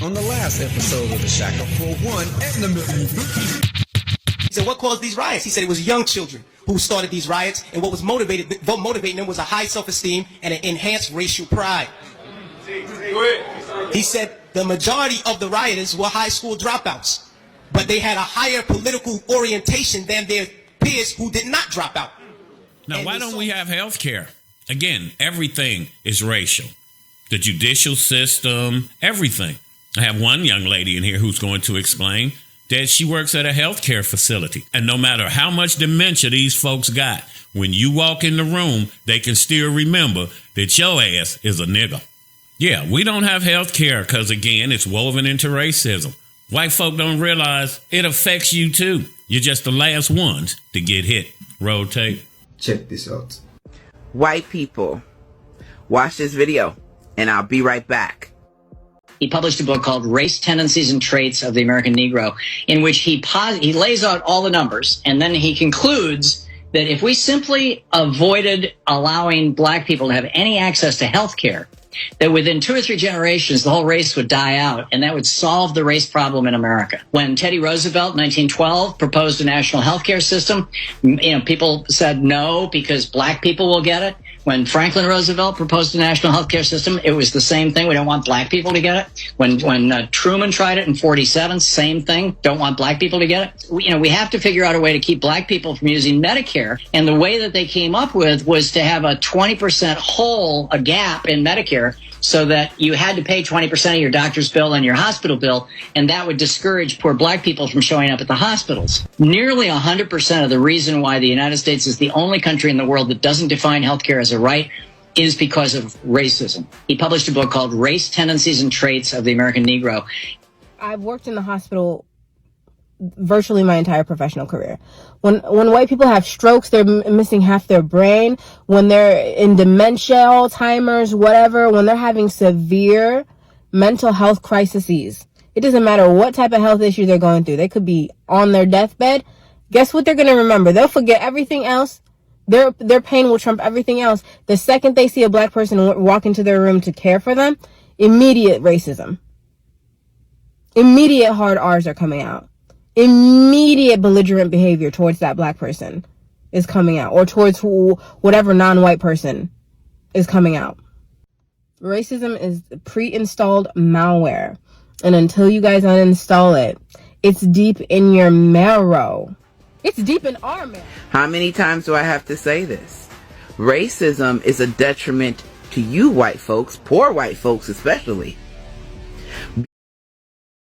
On the last episode of the Shaka for One and the Million. He said, what caused these riots? He said it was young children who started these riots, and what was motivating them was a high self-esteem and an enhanced racial pride. He said the majority of the rioters were high school dropouts, but they had a higher political orientation than their peers who did not drop out. Now, why don't we have health care? Again, everything is racial. The judicial system, everything. I have one young lady in here who's going to explain that she works at a healthcare facility. And no matter how much dementia these folks got, when you walk in the room, they can still remember that your ass is a nigga. Yeah, we don't have health care because, again, it's woven into racism. White folk don't realize it affects you, too. You're just the last ones to get hit. Roll tape. Check this out. White people, watch this video, and I'll be right back. He published a book called Race Tendencies and Traits of the American Negro, in which he lays out all the numbers, and then he concludes that if we simply avoided allowing black people to have any access to health care, that within 2 or 3 generations, the whole race would die out, and that would solve the race problem in America. When Teddy Roosevelt, 1912, proposed a national health care system, people said no because black people will get it. When Franklin Roosevelt proposed a national health care system, it was the same thing. We don't want black people to get it. When Truman tried it in 47, same thing. Don't want black people to get it. We have to figure out a way to keep black people from using Medicare. And the way that they came up with was to have a 20% hole, a gap in Medicare, so that you had to pay 20% of your doctor's bill and your hospital bill, and that would discourage poor black people from showing up at the hospitals. Nearly 100% of the reason why the United States is the only country in the world that doesn't define healthcare as a right is because of racism. He published a book called Race Tendencies and Traits of the American Negro. I've worked in the hospital virtually my entire professional career. When white people have strokes, they're missing half their brain. When they're in dementia, Alzheimer's, whatever, when they're having severe mental health crises, it doesn't matter what type of health issue they're going through. They could be on their deathbed. Guess what they're going to remember? They'll forget everything else. Their pain will trump everything else. The second they see a black person walk into their room to care for them, immediate racism. Immediate hard R's are coming out. Immediate belligerent behavior towards that black person is coming out, or towards whatever non-white person is coming out. Racism is pre-installed malware, and until you guys uninstall it, it's deep in your marrow. It's deep in our marrow. How many times do I have to say this? Racism is a detriment to you white folks, poor white folks especially.